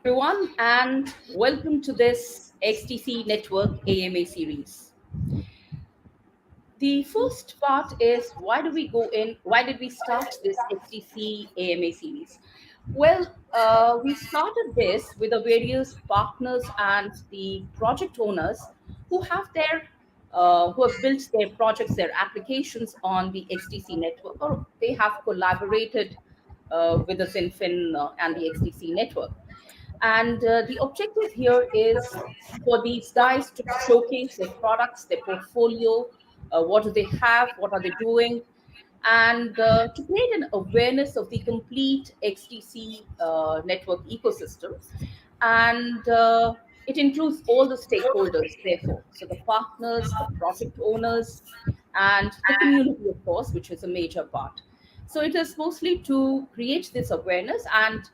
Everyone, and welcome to this XDC Network AMA series. The first part is why did we start this XDC AMA series? Well, we started this with the various partners and the project owners who who have built their projects, their applications on the XDC network, or they have collaborated with the XinFin and the XDC network. And the objective here is for these guys to showcase their products, their portfolio, what do they have, what are they doing, and to create an awareness of the complete XDC network ecosystem. And it includes all the stakeholders, therefore. So the partners, the project owners, and the community, of course, which is a major part. So it is mostly to create this awareness. And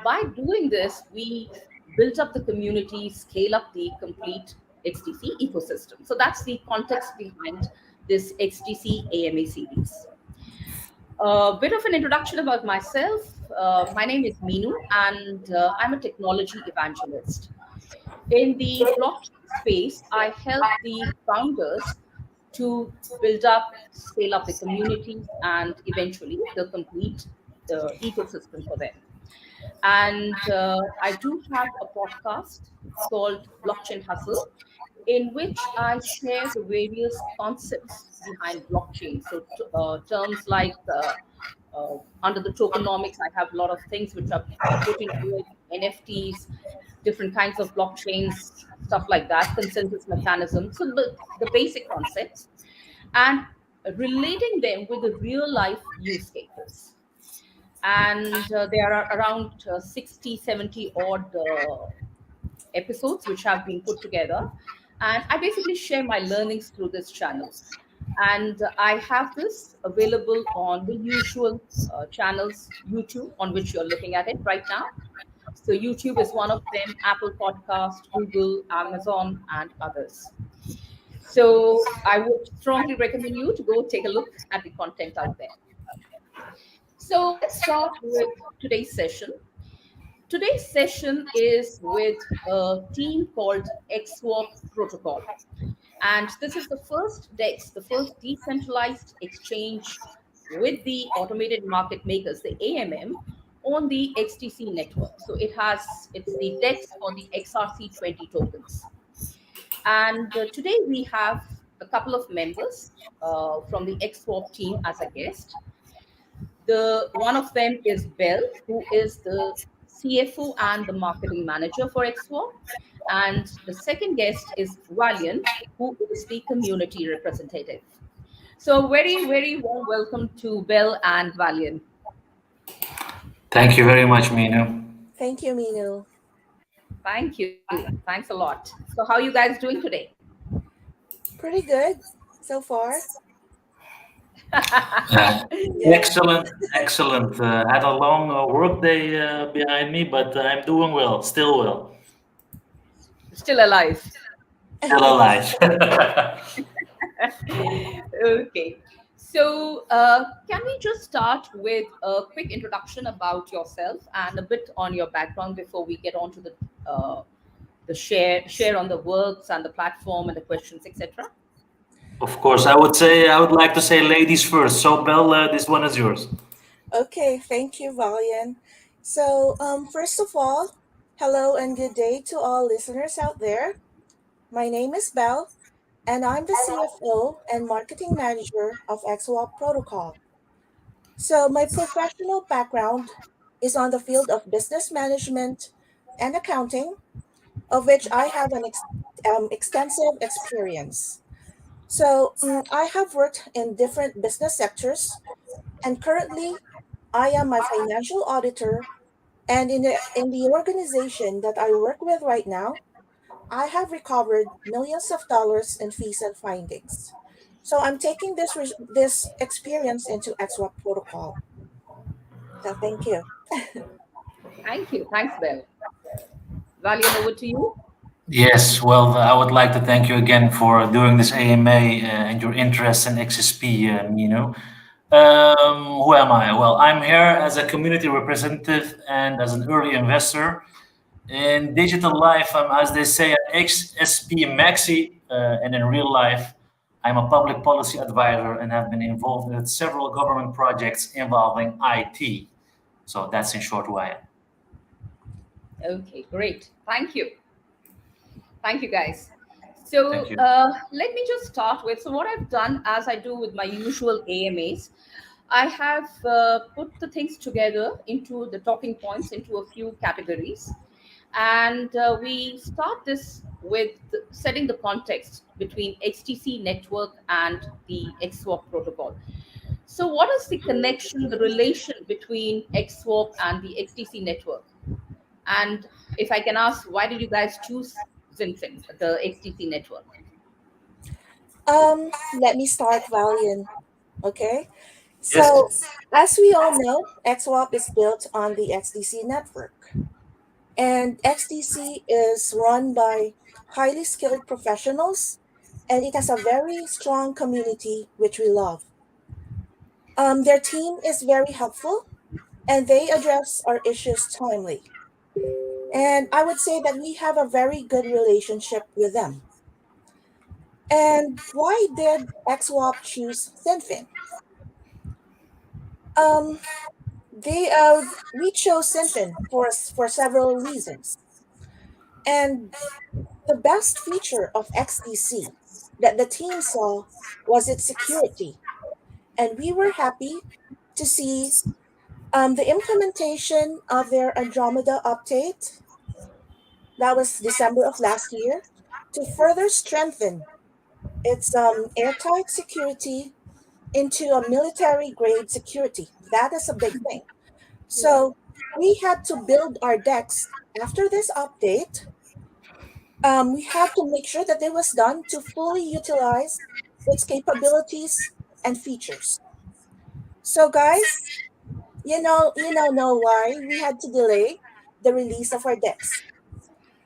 by doing this, we build up the community, scale up the complete XDC ecosystem. So that's the context behind this XDC AMA series. A bit of an introduction about myself. My name is Meenu, and I'm a technology evangelist. In the blockchain space, I help the founders to build up, scale up the communities, and eventually the complete ecosystem for them. And I do have a podcast called Blockchain Hustle, in which I share the various concepts behind blockchain. So, terms like under the tokenomics, I have a lot of things which are put into it, NFTs, different kinds of blockchains, stuff like that, consensus mechanism. So, the basic concepts and relating them with the real life use cases. And there are around 60, 70 odd episodes which have been put together. And I basically share my learnings through this channel. And I have this available on the usual channels, YouTube, on which you're looking at it right now. So YouTube is one of them, Apple Podcast, Google, Amazon, and others. So I would strongly recommend you to go take a look at the content out there. So let's start with today's session. Today's session is with a team called XSwap Protocol. And this is the first DEX, the first decentralized exchange with the automated market makers, the AMM, on the XDC network. So it's the DEX for the XRC20 tokens. And today we have a couple of members from the XSwap team as a guest. The one of them is Bell, who is the CFO and the marketing manager for XWAP. And the second guest is Valiant, who is the community representative. So very, very warm welcome to Bell and Valiant. Thank you very much, Meenu. Thank you, Minu. Thank you. Thanks a lot. So how are you guys doing today? Pretty good so far. Yeah. Excellent, excellent. Had a long work day behind me, but I'm doing well, still well, Still alive. still alive. Okay. So, can we just start with a quick introduction about yourself and a bit on your background before we get on to the share on the works and the platform and the questions, etc. Of course, I would like to say ladies first. So, Belle, this one is yours. Okay, thank you, Valian. So, first of all, hello and good day to all listeners out there. My name is Belle, and I'm the CFO and marketing manager of XSwap Protocol. So, my professional background is on the field of business management and accounting, of which I have an extensive experience. So, I have worked in different business sectors, and currently I am a financial auditor. And in the organization that I work with right now, I have recovered millions of dollars in fees and findings. So I'm taking this experience into XWAP protocol. So thank you. Thank you. Thanks, Bell. Valiant, over to you. Yes, well, I would like to thank you again for doing this AMA and your interest in XSP, Meenu. Who am I? Well, I'm here as a community representative and as an early investor. In digital life, I'm, as they say, an XSP Maxi, and in real life, I'm a public policy advisor and have been involved with several government projects involving IT. So that's in short who I am. Okay, great. Thank you. Thank you, guys. So Thank you. let me just start with, so what I've done, as I do with my usual AMAs, I have put the things together into the talking points into a few categories. And we start this with setting the context between XTC network and the XSwap protocol. So, what is the connection, the relation between XSwap and the XTC network? And if I can ask, why did you guys choose XinFin, the XTC network? Let me start, Valian. Okay. Yes. So, as we all know, XWAP is built on the XDC network. And XDC is run by highly skilled professionals, and it has a very strong community, which we love. Their team is very helpful, and they address our issues timely. And I would say that we have a very good relationship with them. And why did XWAP choose Zenfin? Um, they We chose Zenfin for several reasons. And the best feature of XDC that the team saw was its security. And we were happy to see the implementation of their Andromeda update, that was December of last year, to further strengthen its airtight security into a military grade security. That is a big thing. Yeah. So we had to build our decks after this update. We had to make sure that it was done to fully utilize its capabilities and features. So, guys, you know why we had to delay the release of our decks.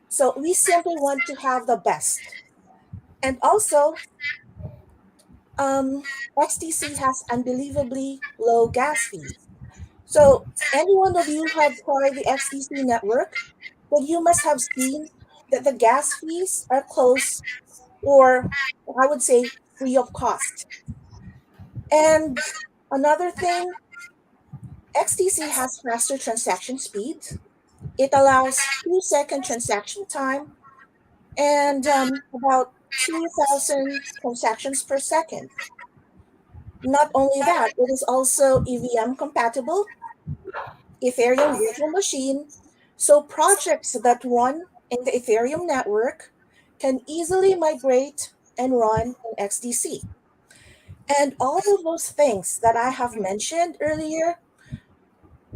So we simply want to have the best, and also, um, XTC has unbelievably low gas fees. So, any one of you who have tried the XDC network, then you must have seen that the gas fees are close, or I would say free of cost. And another thing, XDC has faster transaction speed. It allows 2-second transaction time and about 2,000 transactions per second. Not only that, it is also EVM compatible, Ethereum virtual machine, so projects that run in the Ethereum network can easily migrate and run on XDC. And all of those things that I have mentioned earlier,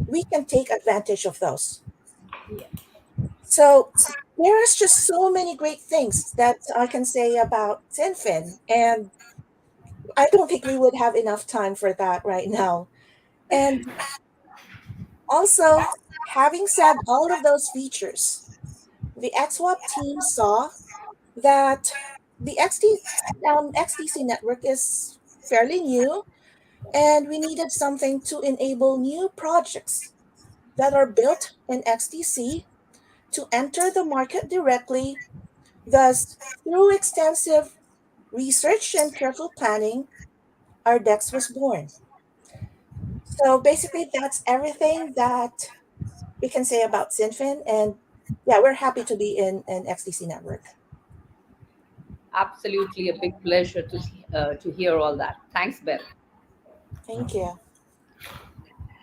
we can take advantage of those. Yeah. So there is just so many great things that I can say about Zinfin, and I don't think we would have enough time for that right now. And also, having said all of those features, the XWAP team saw that the XDC network is fairly new, and we needed something to enable new projects that are built in XDC to enter the market directly. Thus, through extensive research and careful planning, our DEX was born. So basically, that's everything that we can say about Sinfin. And yeah, we're happy to be in an XDC network. Absolutely a big pleasure to hear all that. Thanks, Bell. Thank you.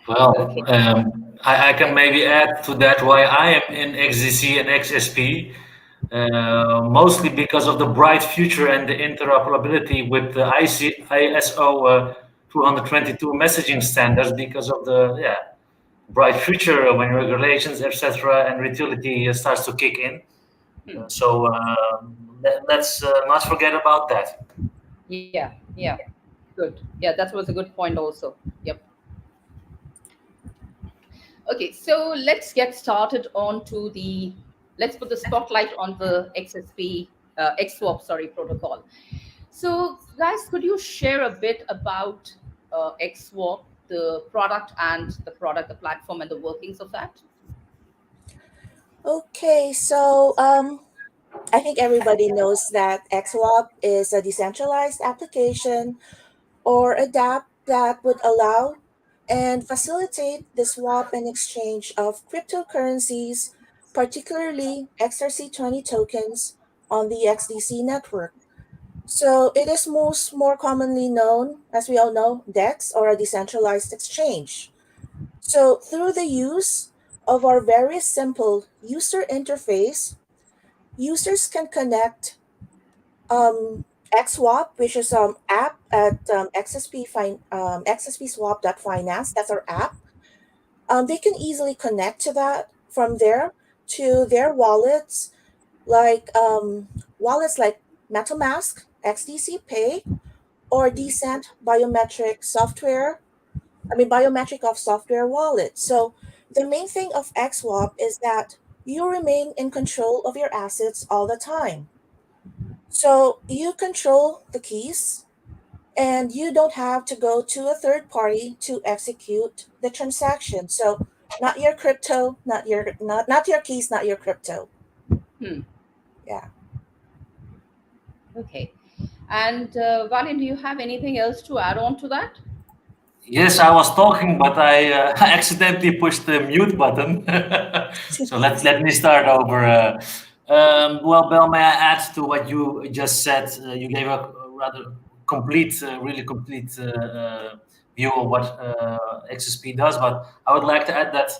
Well, Okay. I can maybe add to that why I am in XDC and XSP, mostly because of the bright future and the interoperability with the ISO 222 messaging standards because of the bright future when regulations, etc., and utility starts to kick in. Hmm. So let's not forget about that. Yeah. Yeah. Good. Yeah, that was a good point also. Yep. Okay, so let's get started on to the, let's put the spotlight on the XSP, XSwap, sorry, protocol. So, guys, could you share a bit about XSwap, the product, the platform, and the workings of that? Okay, I think everybody knows that XSwap is a decentralized application or a dApp that would allow and facilitate the swap and exchange of cryptocurrencies, particularly XRC20 tokens, on the XDC network. So it is most more commonly known, as we all know, DEX, or a decentralized exchange. So through the use of our very simple user interface, users can connect XSwap, which is app at XSPSwap.finance. That's our app. They can easily connect to that from there to their wallets like MetaMask, XDC Pay, or decent biometric software. Biometric of software wallet. So the main thing of XSwap is that you remain in control of your assets all the time. So you control the keys and you don't have to go to a third party to execute the transaction. So not your crypto, not your keys, not your crypto. Hmm. Yeah. Okay. And Valin, do you have anything else to add on to that? Yes, I was talking, but I accidentally pushed the mute button. So let me start over. Well, Bel, may I add to what you just said? You gave a rather complete, really complete view of what XSP does, but I would like to add that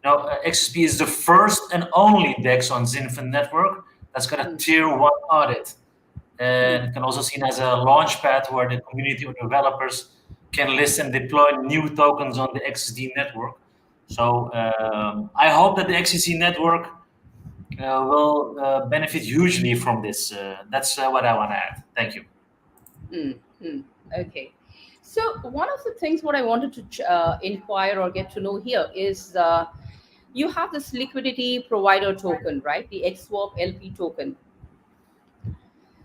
XSP is the first and only DEX on XinFin Network that's got a Hmm. tier one audit, Hmm. and it can also seen as a launch pad where the community or developers can list and deploy new tokens on the XSD network. So I hope that the XSD network will benefit hugely from this. That's what I want to add. Thank you. Hmm. Hmm. Okay. So one of the things what I wanted to inquire or get to know here is you have this liquidity provider token, right? The XSwap LP token.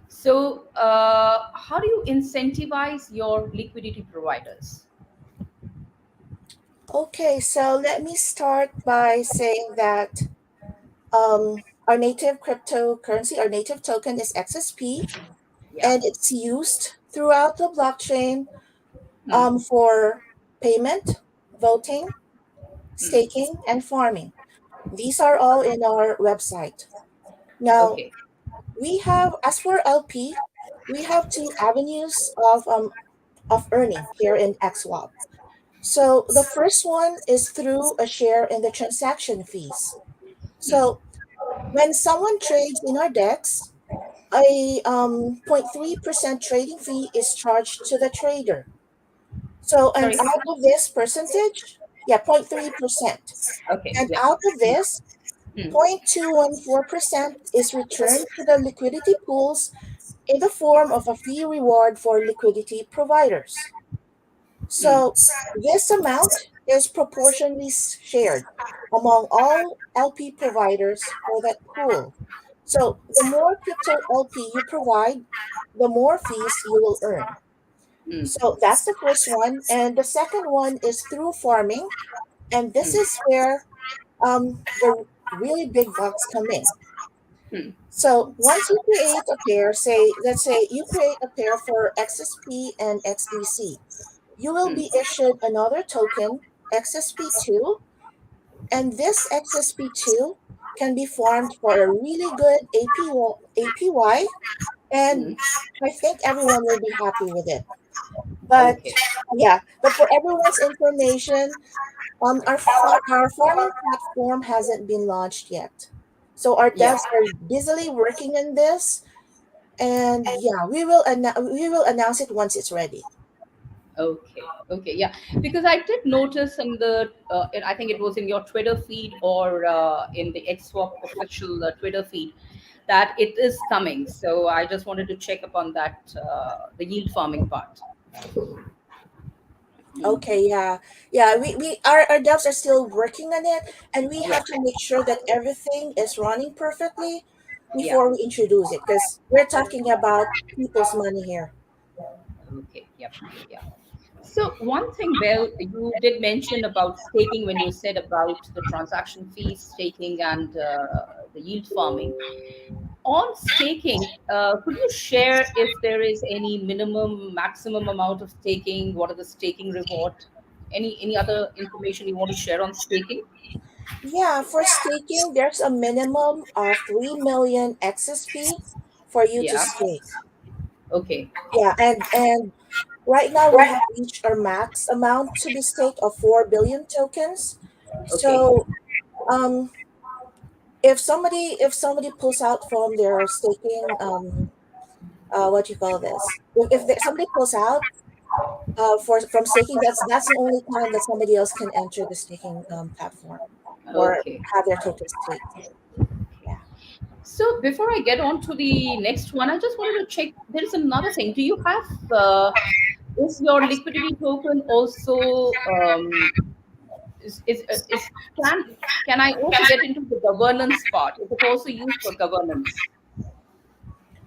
So how do you incentivize your liquidity providers? Okay, so let me start by saying that our native cryptocurrency, our native token is XSP, Yeah. and it's used throughout the blockchain Hmm. for payment, voting, Hmm. staking, and farming. These are all in our website. Now, Okay. as for LP, we have two avenues of earning here in XWAP. So the first one is through a share in the transaction fees. Hmm. So when someone trades in our DEX, a 0.3% trading fee is charged to the trader. So, and Sorry. out of this percentage, yeah, 0.3%. Okay. And Yeah. out of this, Hmm. 0.214% is returned to the liquidity pools in the form of a fee reward for liquidity providers. Hmm. So this amount is proportionally shared among all LP providers for that pool. So the more crypto LP you provide, the more fees you will earn. Hmm. So that's the first one. And the second one is through farming. And this Hmm. is where the really big bucks come in. Hmm. So once you create a pair, let's say you create a pair for XSP and XDC, you will Hmm. be issued another token, XSP2, and this XSP2 can be farmed for a really good APY, Hmm. and I think everyone will be happy with it. But Okay. yeah, but for everyone's information, our farming platform hasn't been launched yet. So our Yeah. devs are busily working on this, and yeah, we will announce it once it's ready. Okay. Okay. Yeah. Because I did notice in I think it was in your Twitter feed or in the XSwap official Twitter feed that it is coming. So I just wanted to check upon that, the yield farming part. Hmm. Okay, yeah. Yeah, our devs are still working on it, and we Yeah. have to make sure that everything is running perfectly Yeah. before we introduce it, because we're talking about people's money here. Okay. Yep. Yeah. So one thing, Bell, you did mention about staking when you said about the transaction fees, staking, and the yield farming. On staking, could you share if there is any minimum, maximum amount of staking? What are the staking reward? Any other information you want to share on staking? Yeah, for staking, there's a minimum of 3 million XSP for you to Yeah. stake. Okay. Yeah, and right now we have reached our max amount to be staked of 4 billion tokens. Okay. So, um, if somebody pulls out from their staking, what do you call this? If somebody pulls out for from staking, that's the only time that somebody else can enter the staking platform or Okay. have their tokens staked. Yeah. So before I get on to the next one, I just wanted to check. There is another thing. Do you have is your liquidity token also is can I also get into the governance part? Is it also used for governance?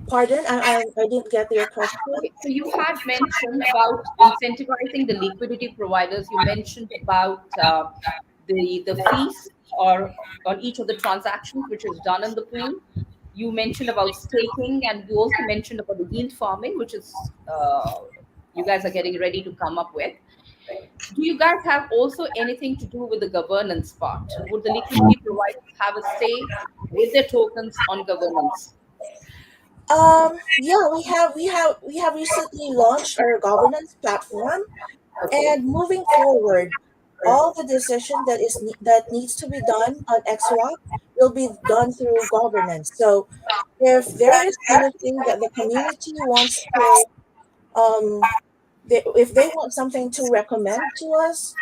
Pardon, I didn't get your question. Okay, so you had mentioned about incentivizing the liquidity providers. You mentioned about the fees or on each of the transactions which is done in the pool. You mentioned about staking, and you also mentioned about the yield farming, which is you guys are getting ready to come up with. Do you guys have also anything to do with the governance part? Would the liquidity providers have a say with their tokens on governance? Yeah, we have recently launched our governance platform, Okay. and moving forward, all the decision that needs to be done on XSwap will be done through governance. So, if there is anything that the community wants to, um, if they want something to recommend to us,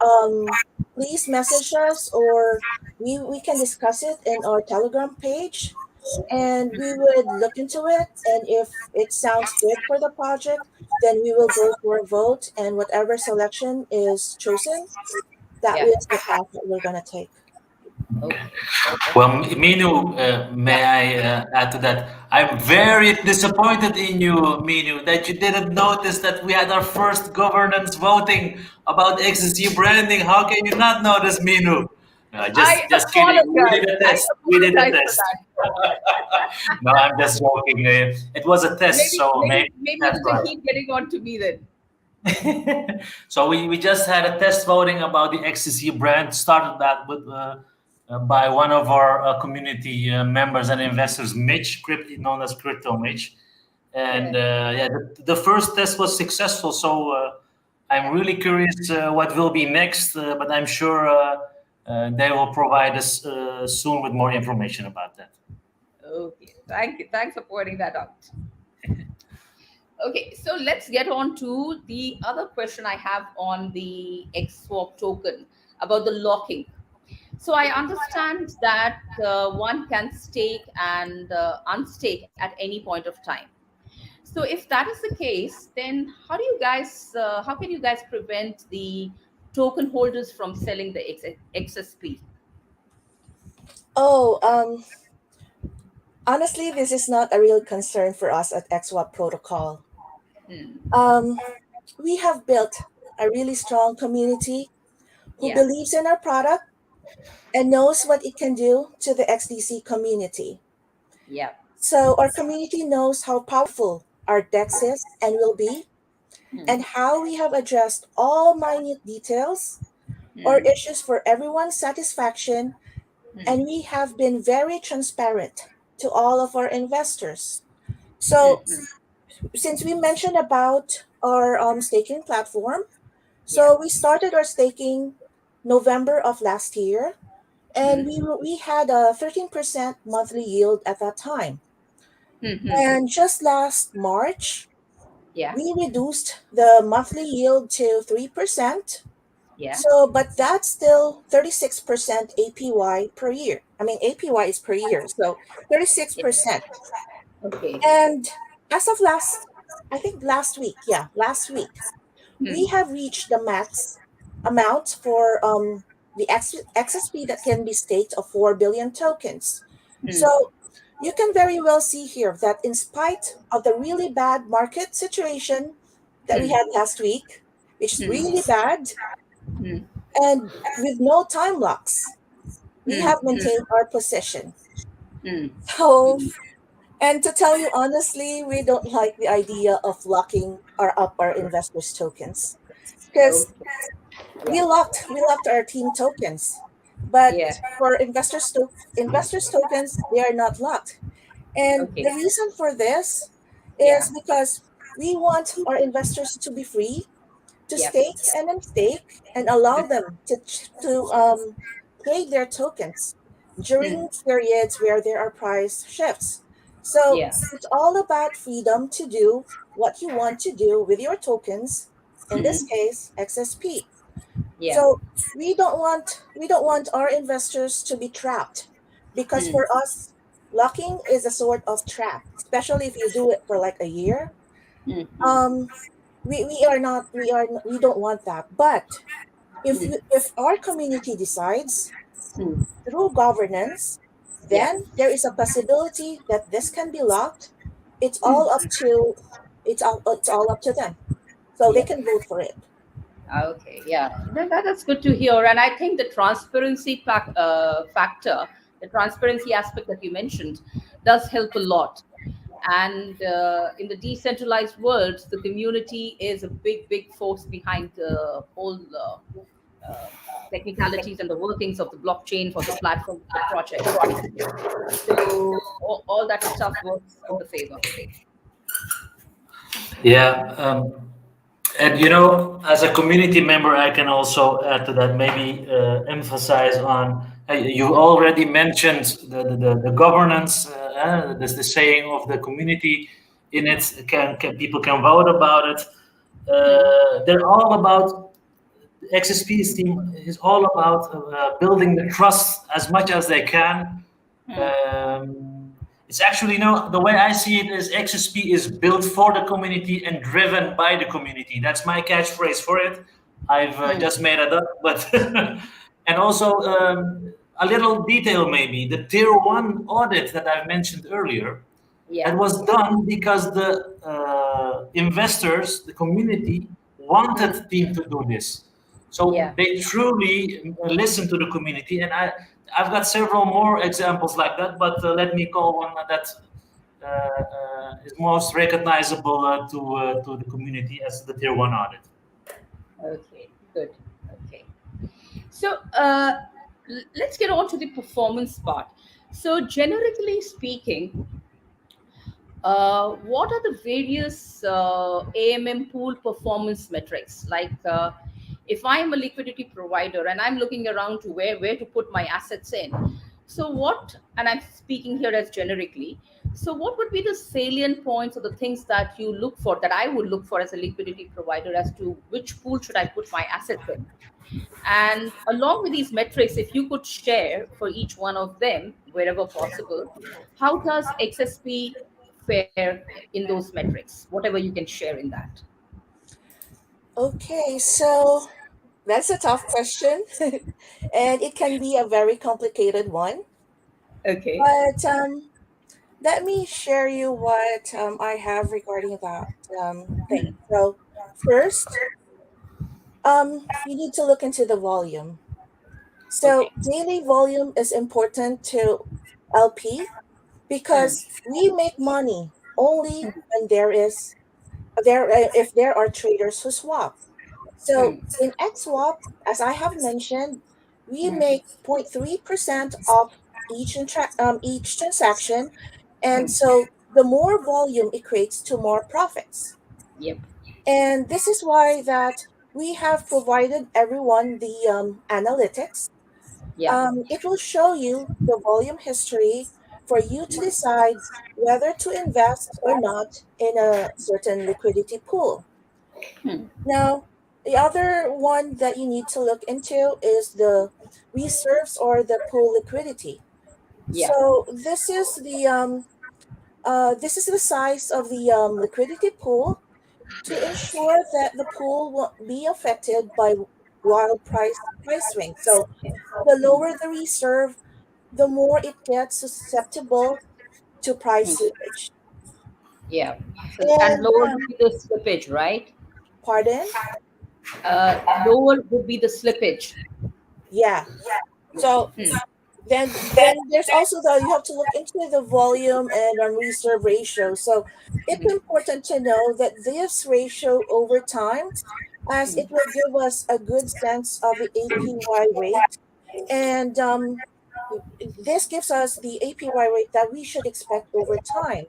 um, please message us, or we can discuss it in our Telegram page, and we would look into it. And if it sounds good for the project, then we will go for a vote, and whatever selection is chosen, that Yeah. is the path that we're going to take. Okay. Well, Okay. Minu, may I add to that? I'm very disappointed in you, Minu, that you didn't notice that we had our first governance voting about XSC branding. How can you not notice, Minu? I Just kidding. We did apologize. a I test. We did a apologize for test. that. No, I'm just joking. It was a test, Maybe, so maybe, maybe maybe it that's was the right. heat getting on to me then. So we just had a test voting about the XCC brand. Started that with by one of our community members and investors, Mitch, known as Crypto Mitch. Yeah. And yeah, the first test was successful. So I'm really curious what will be next, but I'm sure they will provide us soon with more information about that. Okay. Thank you. Thanks for pointing that out. Okay, so let's get on to the other question I have on the XSwap token about the locking. So I understand that one can stake and unstake at any point of time. So if that is the case, then how can you guys prevent the token holders from selling the XSP? Oh, honestly, this is not a real concern for us at XSwap Protocol. Hmm. Um, we have built a really strong community who Yeah. believes in our product and knows what it can do to the XDC community. Yeah. So our community knows how powerful our DEX is and will be, Hmm. and how we have addressed all minute details or Hmm. issues for everyone's satisfaction, Hmm. and we have been very transparent to all of our investors. Hmm. So, Hmm. since we mentioned about our staking platform, Yeah. so we started our staking November of last year, and Hmm. we had a 13% monthly yield at that time. Hmm. Hmm. And just last March, Yeah. we reduced the monthly yield to 3%. Yeah. So, but that's still 36% APY per year. I mean, APY is per year, so Yeah. 36%. Okay. And as of I think last week, yeah, last week, we Hmm. have reached the max amount for the XSP that can be staked of 4 billion tokens. Hmm. So you can very well see here that, in spite of the really bad market situation that we Hmm. had last week, which is Hmm. really bad, Hmm. and with no time locks. We Hmm. have maintained our position. Hmm. So, and to tell you honestly, we don't like the idea of locking our investors' tokens because Okay. Yeah. we locked our team tokens, but Yeah. for investors tokens they are not locked. And Okay. the reason for this Yeah. is because we want our investors to be free to Yeah. stake and unstake and allow them to trade their tokens Hmm. during periods where there are price shifts. So Yeah. it's all about freedom to do what you want to do with your tokens, in this Hmm. case XSP. Yeah. So we don't want our investors to be trapped, because Hmm. for us locking is a sort of trap, especially if you do it for like a year. Hmm. Hmm. um we don't want that. But Hmm. if our community decides Hmm. through governance, Yeah. then there is a possibility that this can be locked. It's Hmm. all up to it's all up to them, so they Yeah. can vote for it. Okay, yeah, that's good to hear. And I think the factor, the transparency aspect that you mentioned, does help a lot. And in the decentralized world, the community is a big, big force behind the whole technicalities and the workings of the blockchain for the platform, the project. So all that stuff works in the favor. Yeah. And you know, as a community member, I can also add to that. Maybe emphasize on. You already mentioned the governance. There's the saying of the community in it. Can people can vote about it. Hmm. They're all about XSP's team is all about building the trust as much as they can. Hmm. It's actually, you know, the way I see it is XSP is built for the community and driven by the community. That's my catchphrase for it. I've Hmm. just made it up, but and also a little detail maybe the tier one audit that I've mentioned earlier. Yeah. That was done because the investors, the community, Hmm. wanted team to do this. So Yeah. they truly listen to the community, and I've got several more examples like that. But let me call one that is most recognizable to the community as the tier one audit. Okay. Good. Okay. So let's get on to the performance part. So, generically speaking, what are the various AMM pool performance metrics? Like, if I'm a liquidity provider and I'm looking around to where to put my assets in, so what? And I'm speaking here as generically. So, what would be the salient points or the things that you look for, that I would look for as a liquidity provider, as to which pool should I put my assets in? And along with these metrics, if you could share for each one of them, wherever possible, how does XSP fare in those metrics? Whatever you can share in that. Okay, so that's a tough question, and it can be a very complicated one. Okay. But let me share you what I have regarding that thing. So first, you need to look into the volume. So Okay. daily volume is important to LP, Hmm. because we make money only when if there are traders who swap. So Hmm. in XSwap, as I have mentioned, we Hmm. make 0.3% of each transaction, and Hmm. so the more volume equates to more profits. Yep. And this is why that we have provided everyone the analytics. Yeah. It will show you the volume history for you to decide whether to invest or not in a certain liquidity pool. Hmm. Now, the other one that you need to look into is the reserves or the pool liquidity. Yeah. So this is the size of the liquidity pool, to ensure that the pool won't be affected by wild price swings. So the lower the reserve, the more it gets susceptible to price Hmm. slippage. Yeah. So, and And lower would be the slippage, right? pardon? Lower would be the slippage. Yeah. So Hmm. then there's also the you have to look into the volume and reserve ratio. So it's Hmm. important to know that this ratio over time, as it will give us a good sense of the APY rate, and this gives us the APY rate that we should expect over time.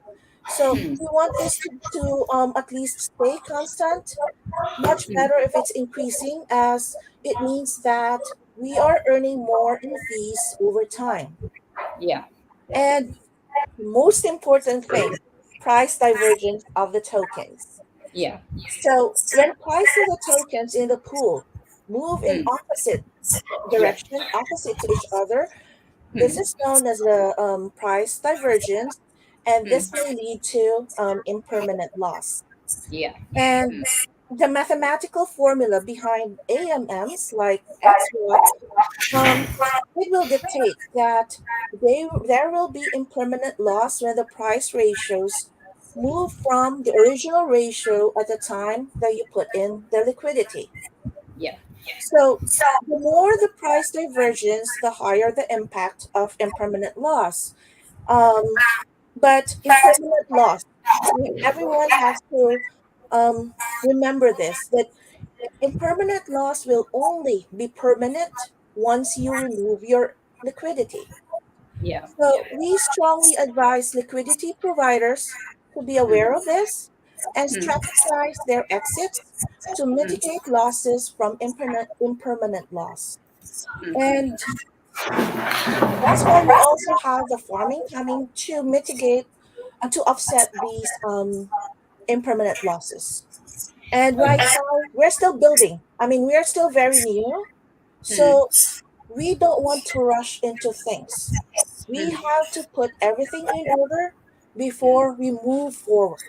So Hmm. we want this to at least stay constant. Much Hmm. better if it's increasing, as it means that we are earning more in fees over time. Yeah. And most important thing, price divergence of the tokens. Yeah. So when price of the tokens in the pool move in Hmm. opposite Yeah. direction, opposite to each other, this Hmm. is known as the price divergence, and Hmm. this may lead to impermanent loss. Yeah. And Hmm. the mathematical formula behind AMMs like XSwap, um, it will dictate that there will be impermanent loss when the price ratios move from the original ratio at the time that you put in the liquidity. Yeah. So the more the price divergence, the higher the impact of impermanent loss. Um, but impermanent loss, everyone has to remember this, that impermanent loss will only be permanent once you remove your liquidity. Yeah. So we strongly advise liquidity providers to be aware of this and Hmm. strategize their exits to Hmm. mitigate losses from impermanent loss. Hmm. And that's why we also have the farming coming to mitigate and to offset these impermanent losses. And right Okay. now, we're still building. I mean, we are still very new. Hmm. So we don't want to rush into things. We Hmm. have to put everything in order Hmm. before we move forward.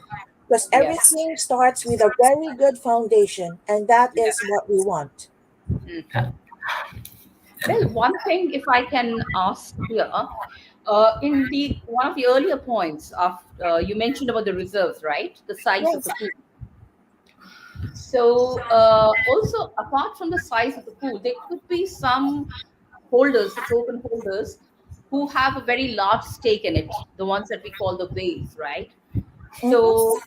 Because Yeah. everything starts with a very good foundation, and that Yeah. is what we want. Hmm. Well, one thing, if I can ask here, in the one of the earlier points of you mentioned about the reserves, right? The size of the Yes. pool. So, also apart from the size of the pool, there could be some holders, the token holders, who have a very large stake in it, the ones that we call the whales, right? Mm-hmm. So,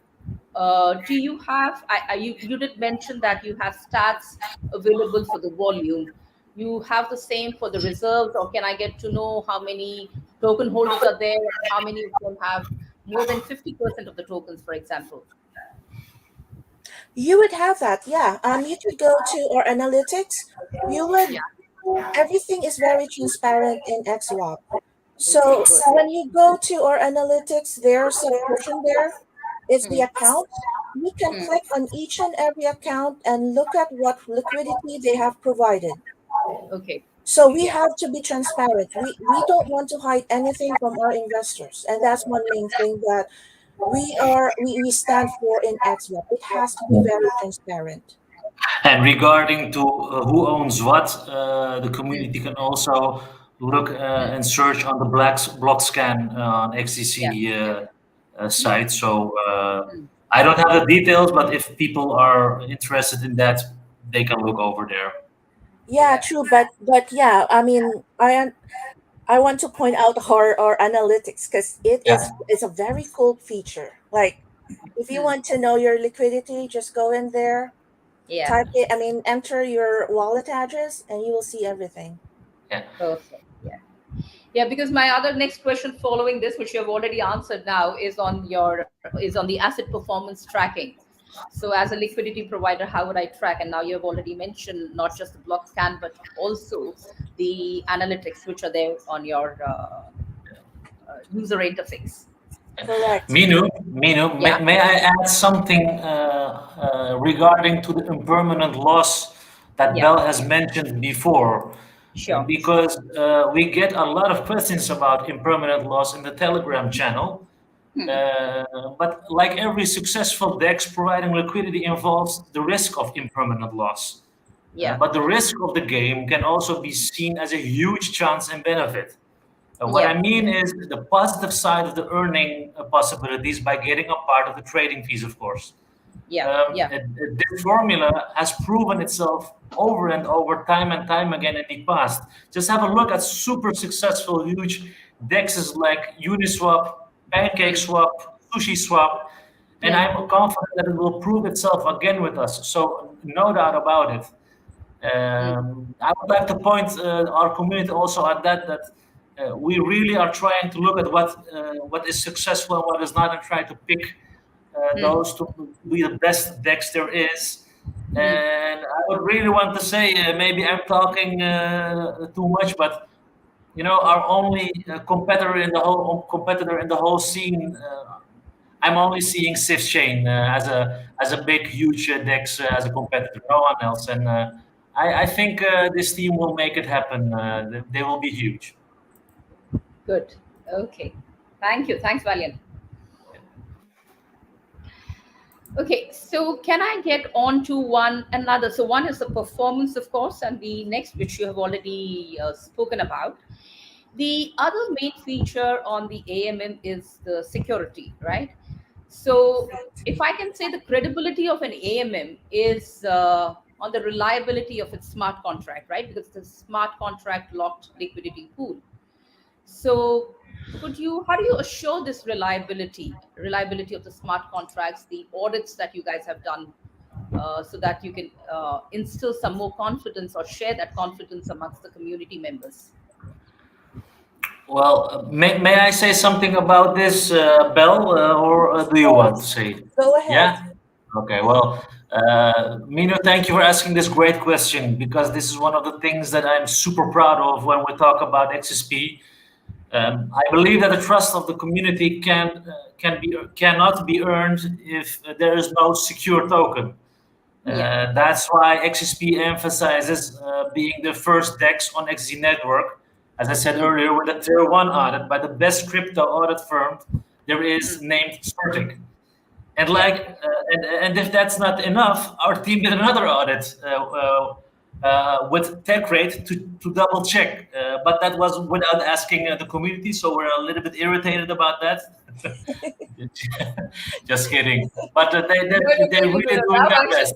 do you have? You did mention that you have stats available for the volume. You have the same for the reserves, or can I get to know how many token holders are there and how many of them have more than 50% of the tokens, for example? You would have that, yeah. You could go to our analytics. You would Yeah. Everything is very transparent in XWAP. Okay. So Good. when you go to our analytics, there's a portion there. It's the Hmm. account. You can Hmm. click on each and every account and look at what liquidity they have provided. Okay. So we Yeah. have to be transparent. We don't want to hide anything from our investors. And that's one main thing that we stand for in XWAP. It has to be very transparent. And regarding to who owns what, the Hmm. community can also look Hmm. and search on the block scan on Yeah. XDC site. So Hmm. I don't have the details, but if people are interested in that, they can look over there. Yeah, Yeah. true, but yeah, I mean, I want to point out our analytics because Yeah. it's a very cool feature. Like, if you Hmm. want to know your liquidity, just go in there, Yeah. type it. I mean, enter your wallet address, and you will see everything. Yeah. Perfect. Yeah. Yeah, because my other next question following this, which you have already answered now, is on the asset performance tracking. So, as a liquidity provider, how would I track? And now you have already mentioned not just the block scan, but also the analytics, which are there on your user interface. Correct. Minu, Yeah. may I add something regarding to the impermanent loss that Yeah. Bell has mentioned before? Sure. Because we get a lot of questions about impermanent loss in the Telegram channel. Hmm. But like every successful DEX, providing liquidity involves the risk of impermanent loss. Yeah. But the risk of the game can also be seen as a huge chance and benefit. What Yeah. I mean is the positive side of the earning possibilities by getting a part of the trading fees, of course. Yeah. Yeah. This formula has proven itself over and over, time and time again in the past. Just have a look at super successful, huge dexes like Uniswap, Mm. PancakeSwap, SushiSwap, and Yeah. I'm confident that it will prove itself again with us. So no doubt about it. Mm. I would like to point our community also at that we really are trying to look at what is successful and what is not, and try to pick Mm. those to be the best decks there is. Mm. And I would really want to say, maybe I'm talking too much, but our only competitor in the whole scene. I'm only seeing Sif Chain as a big, huge Dex as a competitor. No one else, and I think this team will make it happen. They will be huge. Good. Okay. Thank you. Thanks, Valiant. Okay, so can I get on to one another? So one is the performance, of course, and the next, which you have already spoken about. The other main feature on the AMM is the security, right? So if I can say, the credibility of an AMM is on the reliability of its smart contract, right? Because it's a smart contract locked liquidity pool. So how do you assure this reliability of the smart contracts, the audits that you guys have done, so that you can instill some more confidence or share that confidence amongst the community members? Well, may I say something about this, Bell, or Of do you want to course. say it? Go ahead. Yeah. Okay. Well, Mino, thank you for asking this great question, because this is one of the things that I'm super proud of when we talk about XSP. I believe that the trust of the community cannot be earned if there is no secure token. Yeah. That's why XSP emphasizes being the first DEX on XZ Network. As I said Mm. earlier, with a tier one audit by the best crypto audit firm there is, Mm. named Certic. And Yeah. and if that's not enough, our team did another audit with TechRate to double check, but that was without asking the community, so we're a little bit irritated about that. Just kidding. But Wait a they're minute, a really minute. doing Now their best.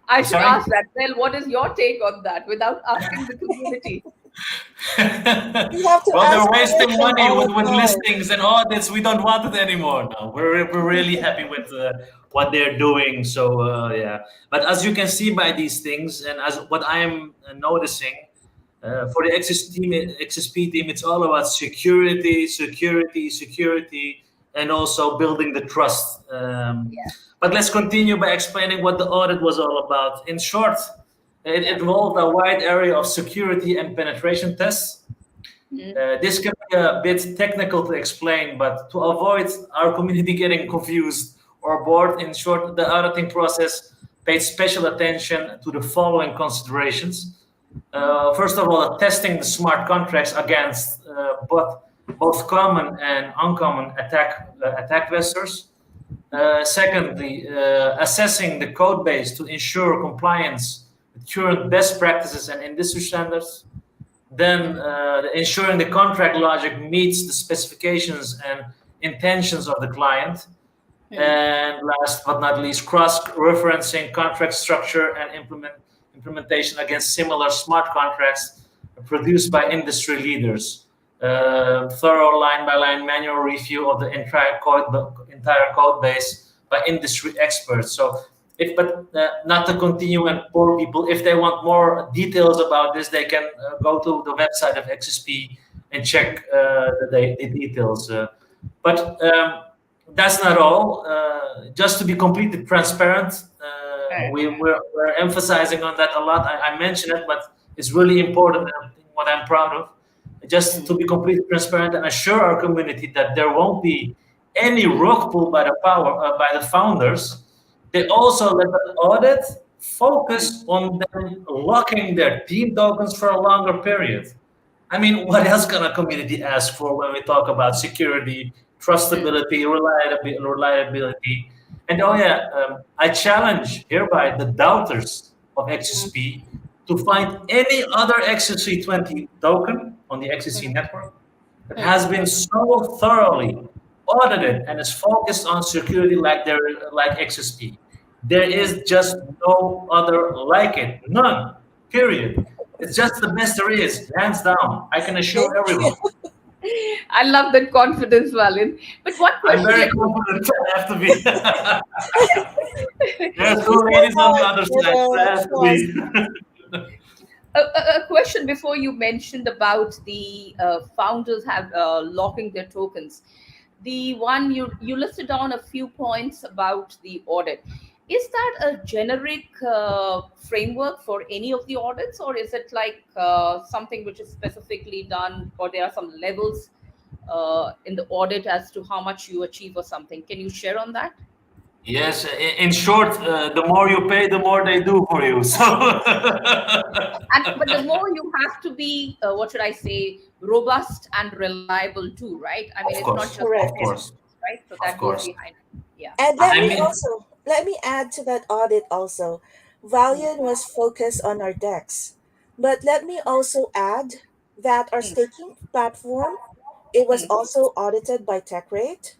I should Sorry. ask that. Well, what is your take on that without asking the community? You have to Well, they're ask wasting permission money all the with time. listings and audits. We don't want it anymore now. We're really happy with what they're doing. So yeah, but as you can see by these things, and as what I am noticing for the XSP team, it's all about security, security, security, and also building the trust. Yeah. But let's continue by explaining what the audit was all about. In short, it Yeah. involved a wide area of security and penetration tests. Mm. This can be a bit technical to explain, but to avoid our community getting confused or bored, in short, the auditing process paid special attention to the following considerations. First of all, testing the smart contracts against both common and uncommon attack vectors. Secondly, assessing the code base to ensure compliance with current best practices and industry standards. Then ensuring the contract logic meets the specifications and intentions of the client. Mm. And last but not least, cross-referencing contract structure and implementation against similar smart contracts produced by industry leaders. Thorough line-by-line manual review of the entire code base by industry experts. So, not to continue and bore people, if they want more details about this, they can go to the website of XSP and check the details. But that's not all. Just to be completely transparent, we're emphasizing on that a lot. I mentioned it, but it's really important and what I'm proud of. Just to be completely transparent and assure our community that there won't be any rug pull by the founders. They also let the audit focus on them locking their team tokens for a longer period. I mean, what else can a community ask for when we talk about security, Mm. trustability, reliability? And oh yeah, I challenge hereby the doubters of XSP to find any other XSC20 token on the XSC network that has been so thoroughly audited and is focused on security like XSP. There Mm. is just no other like it. None. Period. It's just the best there is, hands down. I can assure Thank you. everyone. I love that confidence, Valin. But one I'm very question. confident. I have to be. There's two It's so ladies on the hard other for side, so it the has to trust. be. A question before you mentioned about the founders have locking their tokens. The one you listed down a few points about the audit. Is that a generic framework for any of the audits, or is it like something which is specifically done, or there are some levels in the audit as to how much you achieve or something? Can you share on that? Yes, in short, the more you pay, the more they do for you. So, And but the more you have to be, what should I say, robust and reliable too, right? I mean, of it's not course, just the of Correct. test, course, right? So of that goes course. behind. Yeah. And I mean, let me add to that audit also. Valiant Mm, was focused on our decks. But let me also add that our mm, staking platform, it was mm, also audited by TechRate.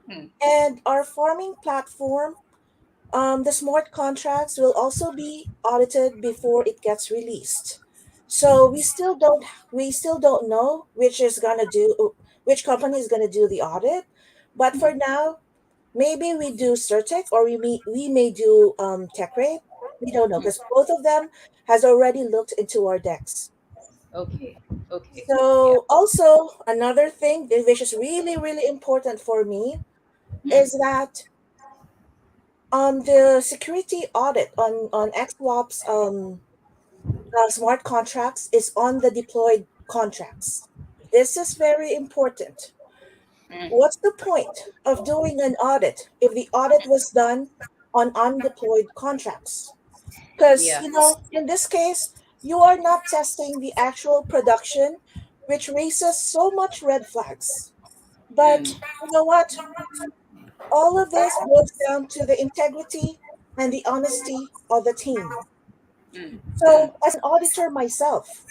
mm, And our farming platform, the smart contracts will also be audited before it gets released. So we still don't know which company is gonna do the audit. But for now, maybe we do Certec or we may do TechRate. We don't know mm. because both of them has already looked into our decks. Okay. Okay. Yeah. So also another thing which is really really important for me Mm, is that the security audit on XSwap's smart contracts is on the deployed contracts. This is very important. mm. What's the point of doing an audit if the audit was done on undeployed contracts? Because, Yeah. in this case, you are not testing the actual production, which raises so much red flags. But Mm, you know what? All of this boils down to the integrity and the honesty of the team. mm, mm, So, as an auditor myself,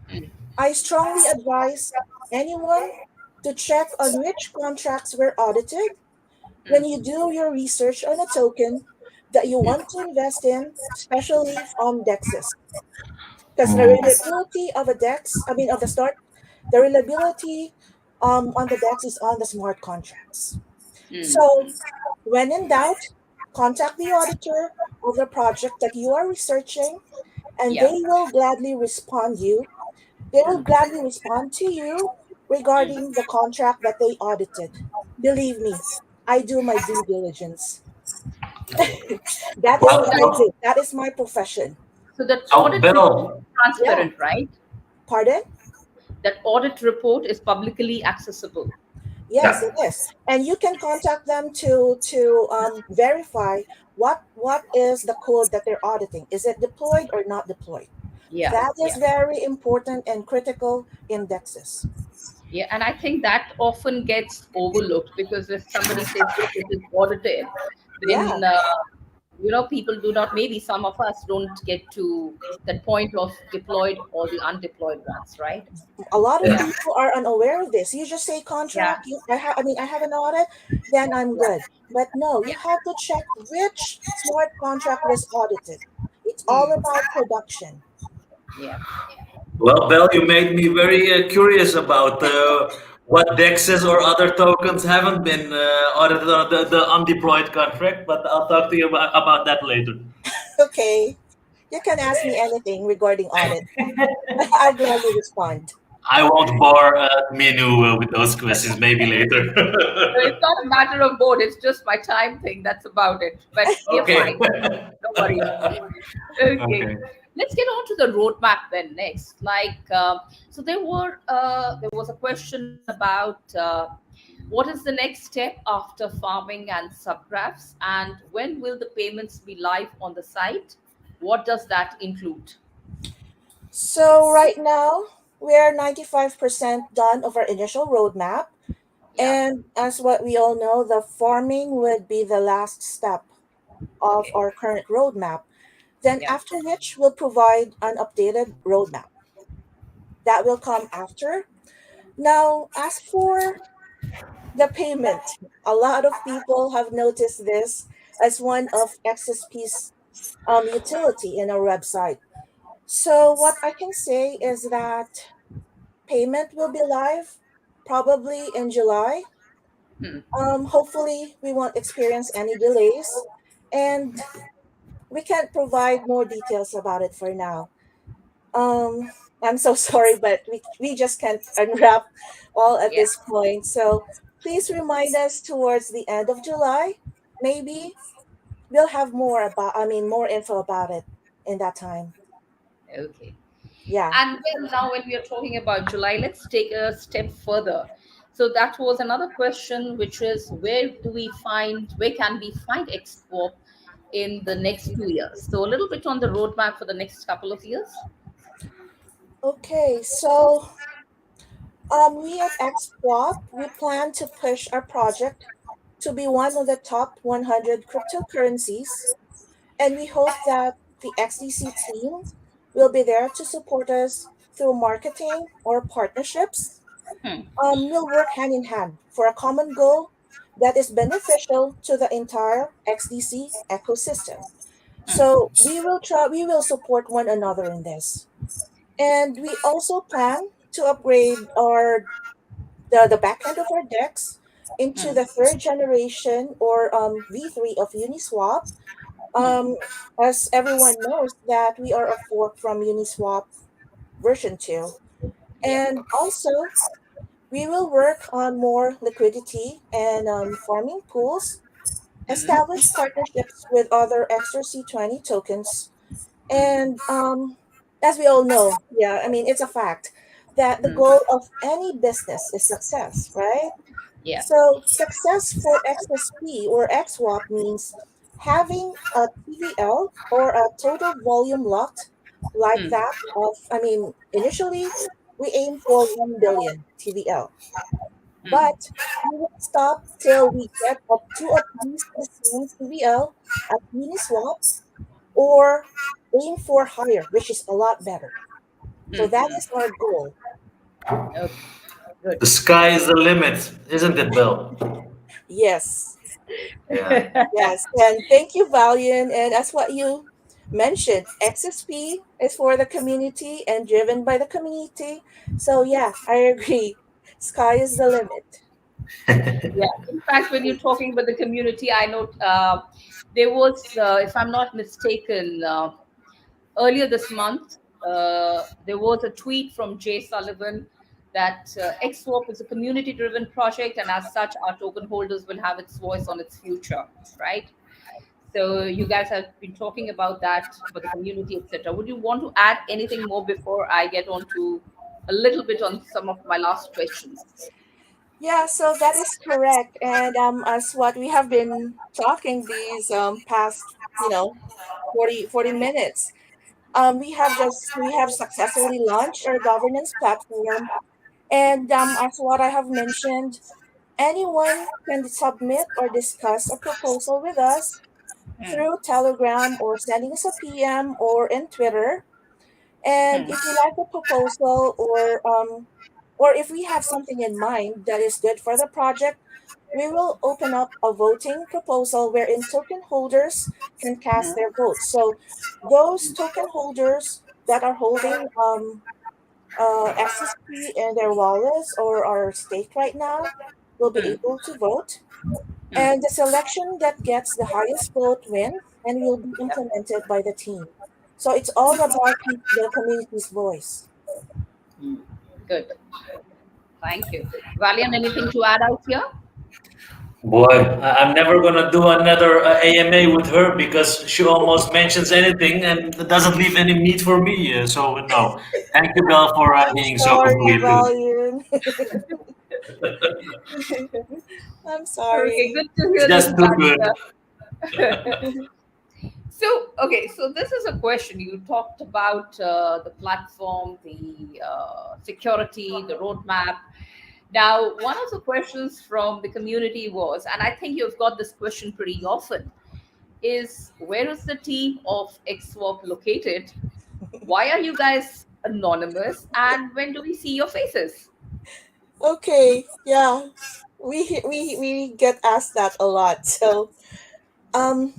mm, I strongly advise anyone to check on which contracts were audited when mm, you do your research on a token that you want to invest in, especially on DEXs. Because the mm, reliability of a DEX, I mean, of the start, the reliability on the DEX is on the smart contracts. mm, So, mm. when in doubt, contact the auditor of the project that you are researching, and Yeah. They will Mm, gladly respond to you mm. regarding the contract that they audited. Believe me, I do my due diligence. That is So what well, I that do. That is my profession. that so audit report is Bill, Yeah. transparent, right? Pardon? That audit report is publicly accessible. Yes, it yeah, is. And you can contact them to verify what is the code that they're auditing. Is it deployed or not deployed? Yeah. That is Yeah. very important and critical indexes. Yeah, and I think that often gets overlooked because if somebody says, yes, it is audited, Yeah. then, people do not, maybe some of us don't get to that point of deployed or the undeployed ones, right? A lot of Yeah, people are unaware of this. You just say yeah, contract. I have an audit, then I'm yeah. good. But no, you have to check which smart contract was audited. It's all Mm, about production. yeah. well, Bill, you made me very curious about what DEXs or other tokens haven't been audited on the undeployed contract, but I'll talk to you about that later. Okay, you can ask me anything regarding audit. I'll gladly respond. I won't bore Minu with those questions. Maybe later. So it's not a matter of board, it's just my time thing. That's about it. But we are Okay. fine. No worries. Okay. Okay. Let's get on to the roadmap then next. So there was a question about what is the next step after farming and subgraphs, and when will the payments be live on the site? What does that include? So right now we're 95% done of our initial roadmap. Yeah. And as what we all know, the farming would be the last step of Okay. our current roadmap. Then, Yeah. after which, we'll provide an updated roadmap that will come after. Now, as for the payment, a lot of people have noticed this. as one of XSP's utility in our website. So what I can say is that payment will be live probably in July. Hmm. Hopefully, we won't experience any delays, and we can't provide more details about it for now. Um, I'm so sorry, but we just can't unwrap all at Yeah. this point. So please remind us towards the end of July. Maybe we'll have more info about it in that time. Okay. Yeah. And well, now when we are talking about July, let's take a step further. So that was another question, which is where can we find XSwap in the next 2 years? So a little bit on the roadmap for the next couple of years. Okay. So we at XSwap, we plan to push our project to be one of the top 100 cryptocurrencies, and we hope that the XDC team will be there to support us through marketing or partnerships. Hmm. We'll work hand in hand for a common goal that is beneficial to the entire XDC ecosystem. So we will support one another in this. And we also plan to upgrade the back end of our decks into Hmm. the third generation or V3 of Uniswap. Hmm. Um, as everyone knows that we are a fork from Uniswap version 2. Yeah. And also, we will work on more liquidity and farming pools, Hmm. establish partnerships with other XRC20 tokens, and as we all know, yeah, I mean, it's a fact that the Hmm. goal of any business is success, right? Yeah. So success for XSP or XWAP means having a TVL or a total volume locked like Hmm. that of, I mean, initially we aim for 1 billion TVL, Hmm. but we won't stop till we get up to at least the same TVL at Uniswap or aim for higher, which is a lot better. So Hmm. that Hmm. is our goal. Okay. Good. The sky is the limit, isn't it, Bill? Yes. Yeah. Yes, and thank you, Valiant. And as what you mentioned, XSP is for the community and driven by the community. So yeah, I agree. Sky is the limit. Yeah. In fact, when you're talking about the community, I know there was, if I'm not mistaken, earlier this month, there was a tweet from Jay Sullivan that XSwap is a community driven project, and as such, our token holders will have its voice on its future, right? So, you guys have been talking about that for the community, etc. Would you want to add anything more before I get on to a little bit on some of my last questions? Yeah, so that is correct. And as what we have been talking these past, 40 minutes, we have successfully launched our governance platform. And as what I have mentioned, anyone can submit or discuss a proposal with us Hmm. through Telegram or sending us a PM or in Twitter. And Hmm. if you like the proposal or if we have something in mind that is good for the project, we will open up a voting proposal wherein token holders can cast their votes. So those token holders that are holding XSP in their wallets or are staked right now will be Hmm. able to vote. Hmm. And the selection that gets the highest vote wins and will be Yeah. implemented by the team. So it's all about the community's voice. Hmm. Good. Thank you. Valiant, anything to add out here? Boy, I'm never gonna do another AMA with her because she almost mentions anything and doesn't leave any meat for me. So no, thank you, Bill, for I'm being so sorry, complete. Valian. I'm Okay, sorry. good to hear this Just too good. back. So, okay, so this is a question. You talked about the platform, the security, the roadmap. Now, one of the questions from the community was, and I think you've got this question pretty often, is where is the team of XSwap located? Why are you guys anonymous? And when do we see your faces? Okay, yeah. We get asked that a lot. So Um,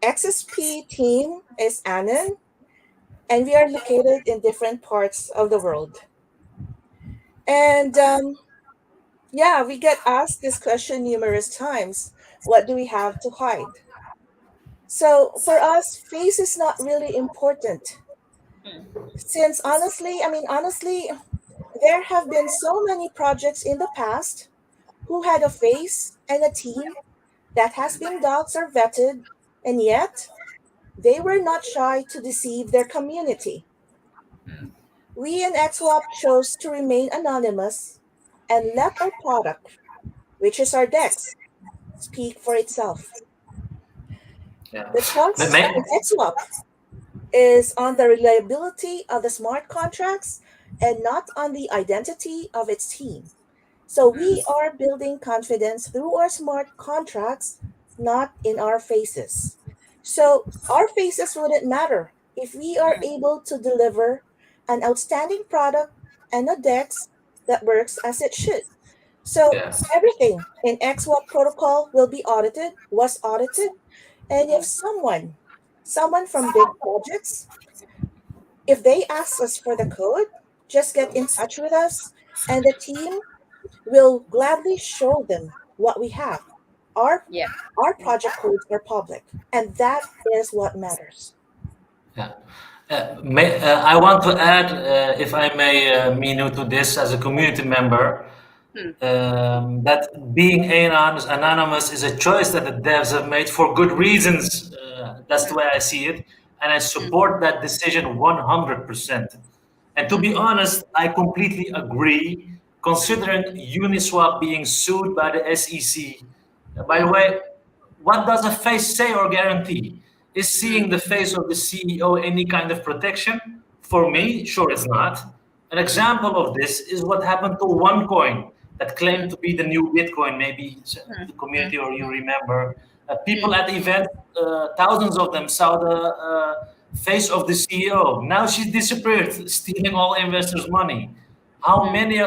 XSP team is Anon, and we are located in different parts of the world. And yeah, we get asked this question numerous times. What do we have to hide? So for us, face is not really important. Since honestly, there have been so many projects in the past who had a face and a team that has been doxed or vetted, and yet they were not shy to deceive their community. We in XWAP chose to remain anonymous and let our product, which is our DEX, speak for itself. Yeah. The But trust may, in XWAP is on the reliability of the smart contracts and not on the identity of its team. So we are building confidence through our smart contracts, not in our faces. So our faces wouldn't matter if we are able to deliver an outstanding product and a DEX that works as it should. So yeah. everything in XWAP protocol will be audited, was audited, and if someone from big projects, if they ask us for the code, just get in touch with us, and the team will gladly show them what we have. Our Yeah. our project codes are public, and that is what matters. Yeah. I want to add, if I may, Minu, to this as a community member, that being anonymous is a choice that the devs have made for good reasons. That's the way I see it, and I support that decision 100%. And to be honest, I completely agree. Considering Uniswap being sued by the SEC, by the way, what does a face say or guarantee? Is seeing the face of the CEO any kind of protection? For me, sure it's not. An example of this is what happened to OneCoin that claimed to be the new Bitcoin. Maybe the community or you remember. People at the event, thousands of them saw the face of the CEO. Now she's disappeared, stealing all investors' money. How many?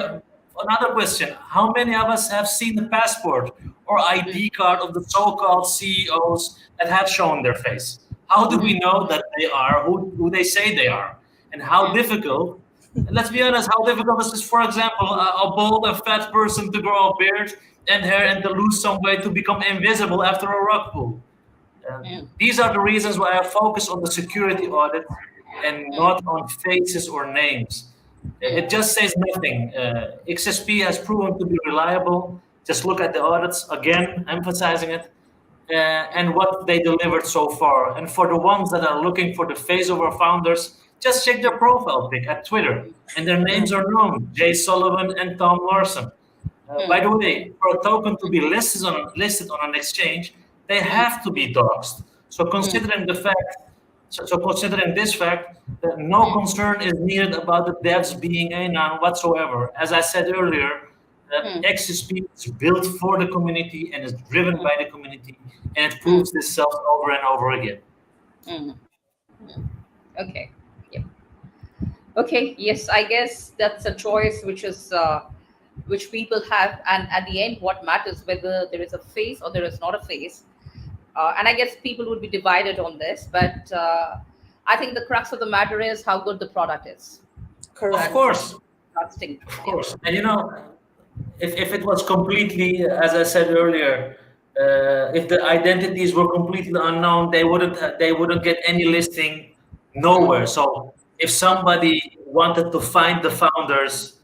Another question: how many of us have seen the passport or ID card of the so-called CEOs that have shown their face? How do we know that they are who they say they are? And how difficult? And let's be honest, how difficult is this? For example, a bald and fat person to grow a beard and hair and to lose some weight to become invisible after a rock pool. These are the reasons why I focus on the security audit and not on faces or names. It just says nothing. XSP has proven to be reliable. Just look at the audits again, emphasizing it, and what they delivered so far. And for the ones that are looking for the face of our founders, just check their profile pic at Twitter, and their names are known: Jay Sullivan and Tom Larson. By the way, for a token to be listed on an exchange, they have to be doxed. So considering this fact, no concern is needed about the devs being anon whatsoever. As I said earlier, XSP is built for the community and is driven by the community, and it proves itself over and over again. Okay. Yep. Okay. Yes, I guess that's a choice which people have, and at the end, what matters whether there is a face or there is not a face. And I guess people would be divided on this, but I think the crux of the matter is how good the product is Of Correct. and course, trusting. of Yeah. course. And if it was completely, as I said earlier, if the identities were completely unknown, they wouldn't get any listing nowhere. So if somebody wanted to find the founders,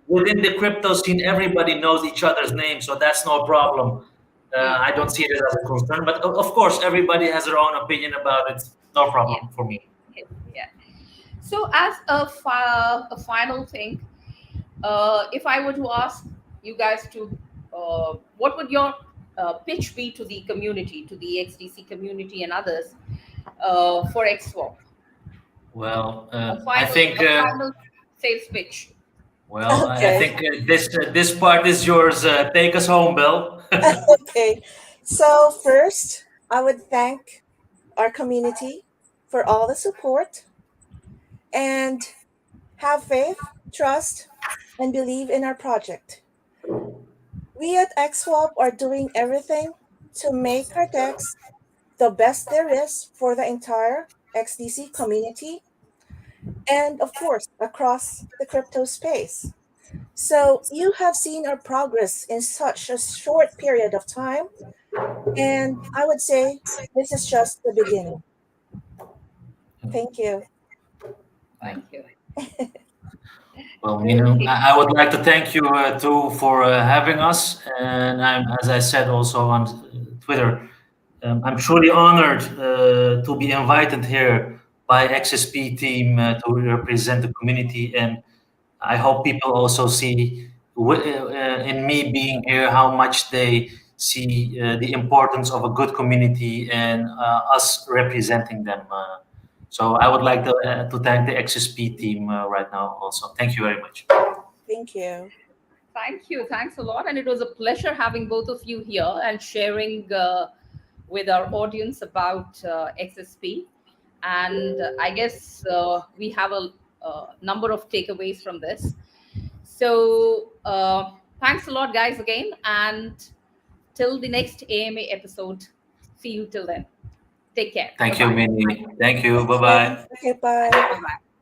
within the crypto scene, everybody knows each other's names, so that's no problem. I don't see it as a concern, but of course, everybody has their own opinion about it. No Yeah. problem for me. Yeah. Yeah. So, as a final thing, if I were to ask you guys to, what would your pitch be to the community, to the XDC community and others for XSwap? Well, A final sales pitch. I Okay. think this part is yours. Take us home, Bill. Okay. So first, I would thank our community for all the support and have faith, trust, and believe in our project. We at XSwap are doing everything to make our DEX the best there is for the entire XDC community and, of course, across the crypto space. So, you have seen our progress in such a short period of time, and I would say this is just the beginning. Thank you. Thank you. Well, Okay. I would like to thank you too for having us. And as I said also on Twitter, I'm truly honored to be invited here by XSP team to represent the community. And I hope people also see in me being here how much they see the importance of a good community and us representing them. So I would like to thank the XSP team right now also. Thank you very much. Thank you. Thank you. Thanks a lot. And it was a pleasure having both of you here and sharing with our audience about XSP. And I guess we have a number of takeaways from this. So thanks a lot, guys, again. And till the next AMA episode, see you till then. Take care. Bye Thank you, bye. Minnie. Thank you. Bye Yeah. bye. Okay, bye. Bye bye.